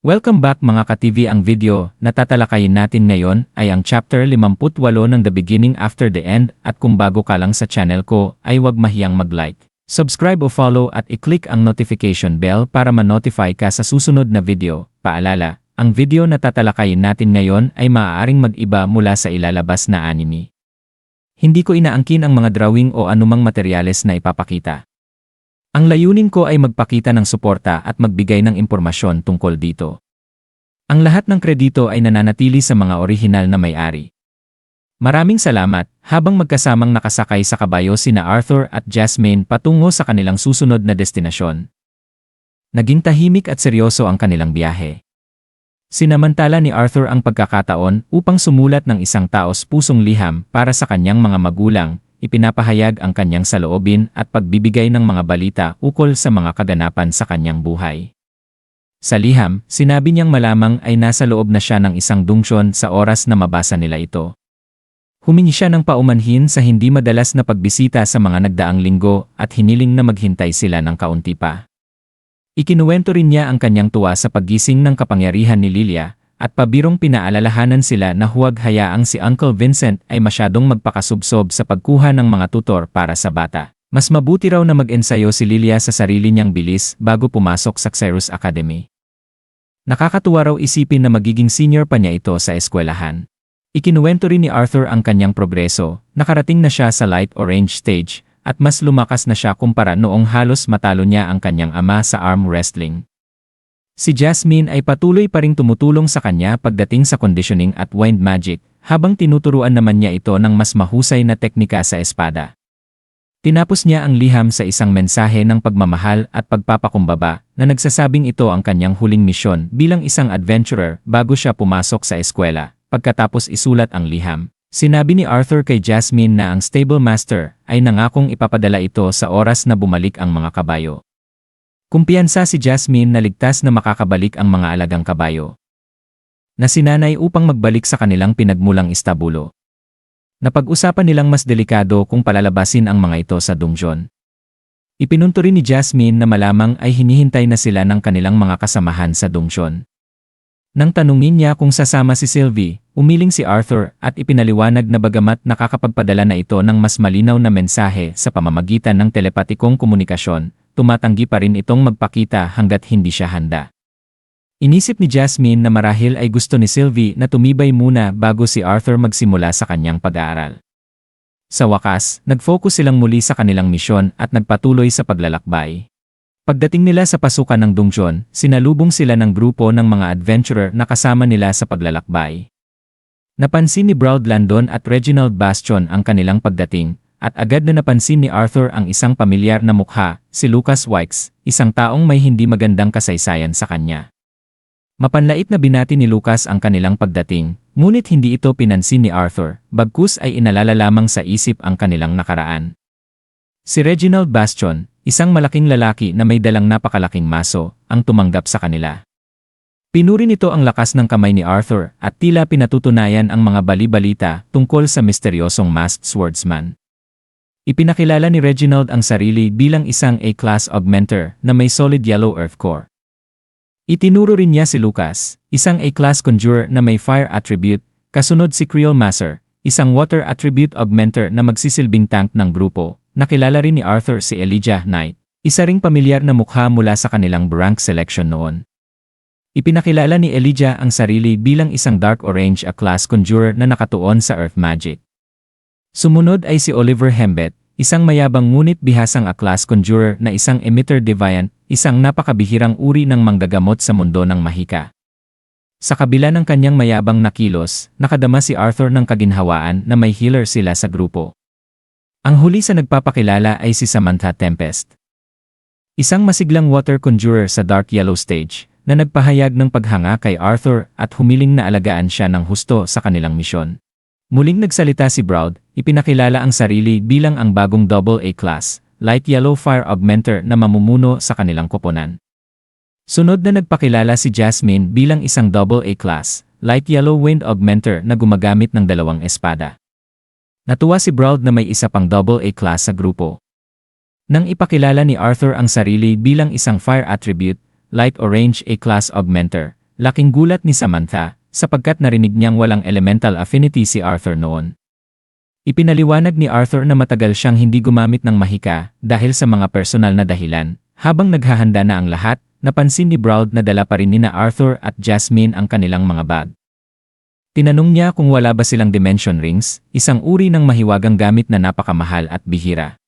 Welcome back mga ka-TV. Ang video na tatalakayin natin ngayon ay ang chapter 58 ng The Beginning After the End, at kung bago ka lang sa channel ko ay huwag mahiyang mag-like, subscribe o follow at i-click ang notification bell para ma-notify ka sa susunod na video. Paalala, ang video na tatalakayin natin ngayon ay maaaring mag-iba mula sa ilalabas na anime. Hindi ko inaangkin ang mga drawing o anumang materyales na ipapakita. Ang layunin ko ay magpakita ng suporta at magbigay ng impormasyon tungkol dito. Ang lahat ng kredito ay nananatili sa mga orihinal na may-ari. Maraming salamat. Habang magkasamang nakasakay sa kabayo sina Arthur at Jasmine patungo sa kanilang susunod na destinasyon. Naging tahimik at seryoso ang kanilang biyahe. Sinamantala ni Arthur ang pagkakataon upang sumulat ng isang taos-pusong liham para sa kanyang mga magulang. Ipinapahayag ang kanyang saloobin at pagbibigay ng mga balita ukol sa mga kaganapan sa kanyang buhay. Sa liham, sinabi niyang malamang ay nasa loob na siya ng isang dungsyon sa oras na mabasa nila ito. Humingi siya ng paumanhin sa hindi madalas na pagbisita sa mga nagdaang linggo at hiniling na maghintay sila ng kaunti pa. Ikinuwento rin niya ang kanyang tuwa sa paggising ng kapangyarihan ni Lilia, at pabirong pinaalalahanan sila na huwag hayaang si Uncle Vincent ay masyadong magpakasubsob sa pagkuha ng mga tutor para sa bata. Mas mabuti raw na mag-ensayo si Lilia sa sarili niyang bilis bago pumasok sa Xerus Academy. Nakakatuwa raw isipin na magiging senior pa niya ito sa eskwelahan. Ikinuwento rin ni Arthur ang kanyang progreso, nakarating na siya sa light orange stage, at mas lumakas na siya kumpara noong halos matalo niya ang kanyang ama sa arm wrestling. Si Jasmine ay patuloy pa ring tumutulong sa kanya pagdating sa conditioning at wind magic, habang tinuturuan naman niya ito ng mas mahusay na teknika sa espada. Tinapos niya ang liham sa isang mensahe ng pagmamahal at pagpapakumbaba na nagsasabing ito ang kanyang huling misyon bilang isang adventurer bago siya pumasok sa eskwela. Pagkatapos isulat ang liham, sinabi ni Arthur kay Jasmine na ang stable master ay nangakong ipapadala ito sa oras na bumalik ang mga kabayo. Kumpiyansa si Jasmine na ligtas na makakabalik ang mga alagang kabayo na sinanay upang magbalik sa kanilang pinagmulang istabulo. Napag-usapan nilang mas delikado kung palalabasin ang mga ito sa dungsyon. Ipinunto rin ni Jasmine na malamang ay hinihintay na sila ng kanilang mga kasamahan sa dungsyon. Nang tanungin niya kung sasama si Sylvie, umiling si Arthur at ipinaliwanag na bagamat nakakapagpadala na ito ng mas malinaw na mensahe sa pamamagitan ng telepatikong komunikasyon, tumatanggi pa rin itong magpakita hanggat hindi siya handa. Inisip ni Jasmine na marahil ay gusto ni Sylvie na tumibay muna bago si Arthur magsimula sa kanyang pag-aaral. Sa wakas, nag-focus silang muli sa kanilang misyon at nagpatuloy sa paglalakbay. Pagdating nila sa pasukan ng dungsyon, sinalubong sila ng grupo ng mga adventurer na kasama nila sa paglalakbay. Napansin ni Braud Landon at Reginald Bastion ang kanilang pagdating, at agad na napansin ni Arthur ang isang pamilyar na mukha, si Lucas Wykes, isang taong may hindi magandang kasaysayan sa kanya. Mapanlait na binati ni Lucas ang kanilang pagdating, ngunit hindi ito pinansin ni Arthur, bagkus ay inalala lamang sa isip ang kanilang nakaraan. Si Reginald Bastion, isang malaking lalaki na may dalang napakalaking maso, ang tumanggap sa kanila. Pinuri nito ang lakas ng kamay ni Arthur at tila pinatutunayan ang mga bali-balita tungkol sa misteryosong masked swordsman. Ipinakilala ni Reginald ang sarili bilang isang A-class augmenter na may solid yellow earth core. Itinuro rin niya si Lucas, isang A-class conjurer na may fire attribute, kasunod si Creel Master, isang water attribute augmenter na magsisilbing tank ng grupo. Nakilala rin ni Arthur si Elijah Knight, isa ring pamilyar na mukha mula sa kanilang rank selection noon. Ipinakilala ni Elijah ang sarili bilang isang dark orange A-class conjurer na nakatuon sa earth magic. Sumunod ay si Oliver Hembet, isang mayabang ngunit bihasang A-class conjurer na isang emitter deviant, isang napakabihirang uri ng manggagamot sa mundo ng mahika. Sa kabila ng kanyang mayabang na kilos, nakadama si Arthur ng kaginhawaan na may healer sila sa grupo. Ang huli sa nagpapakilala ay si Samantha Tempest, isang masiglang water conjurer sa dark yellow stage, na nagpahayag ng paghanga kay Arthur at humiling na alagaan siya ng husto sa kanilang misyon. Muling nagsalita si Braud, ipinakilala ang sarili bilang ang bagong double A-class, light yellow fire augmenter na mamumuno sa kanilang koponan. Sunod na nagpakilala si Jasmine bilang isang double A-class, light yellow wind augmenter na gumagamit ng dalawang espada. Natuwa si Braud na may isa pang double A-class sa grupo. Nang ipakilala ni Arthur ang sarili bilang isang fire attribute, light orange A-class augmenter, Laking gulat ni Samantha, sapagkat narinig niyang walang elemental affinity si Arthur noon. Ipinaliwanag ni Arthur na matagal siyang hindi gumamit ng mahika dahil sa mga personal na dahilan. Habang naghahanda na ang lahat, napansin ni Braud na dala pa rin nina Arthur at Jasmine ang kanilang mga bag. Tinanong niya kung wala ba silang dimension rings, isang uri ng mahiwagang gamit na napakamahal at bihira.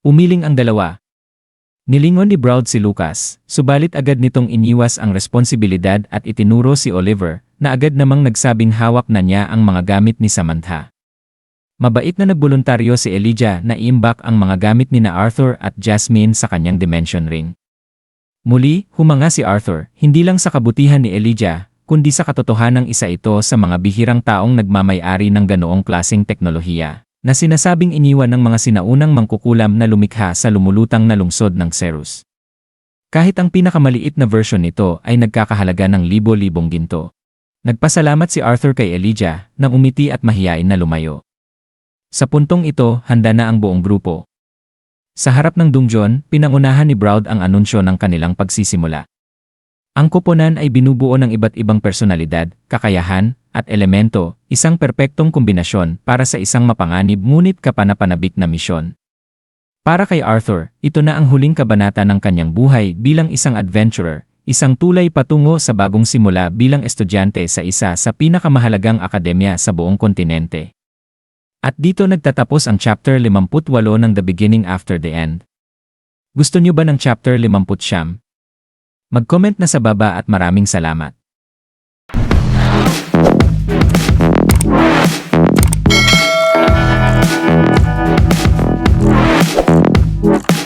Umiling ang dalawa. Nilingon ni Braud si Lucas, subalit agad nitong iniwas ang responsibilidad at itinuro si Oliver, na agad namang nagsabing hawak na niya ang mga gamit ni Samantha. Mabait na nagboluntaryo si Elijah na iimbak ang mga gamit ni na Arthur at Jasmine sa kanyang dimension ring. Muli, humanga si Arthur, hindi lang sa kabutihan ni Elijah, kundi sa katotohanang isa ito sa mga bihirang taong nagmamay-ari ng ganoong klaseng teknolohiya, na sinasabing iniwan ng mga sinaunang mangkukulam na lumikha sa lumulutang na lungsod ng Cerus. Kahit ang pinakamaliit na version nito ay nagkakahalaga ng libo-libong ginto. Nagpasalamat si Arthur kay Elijah nang umiti at mahiyain na lumayo. Sa puntong ito, handa na ang buong grupo. Sa harap ng dungeon, pinangunahan ni Braud ang anunsyo ng kanilang pagsisimula. Ang koponan ay binubuo ng iba't ibang personalidad, kakayahan, at elemento, isang perpektong kombinasyon para sa isang mapanganib ngunit kapanapanabik na misyon. Para kay Arthur, ito na ang huling kabanata ng kanyang buhay bilang isang adventurer, isang tulay patungo sa bagong simula bilang estudyante sa isa sa pinakamahalagang akademya sa buong kontinente. At dito nagtatapos ang chapter 58 ng The Beginning After the End. Gusto niyo ba ng chapter 59? Mag-comment na sa baba at maraming salamat.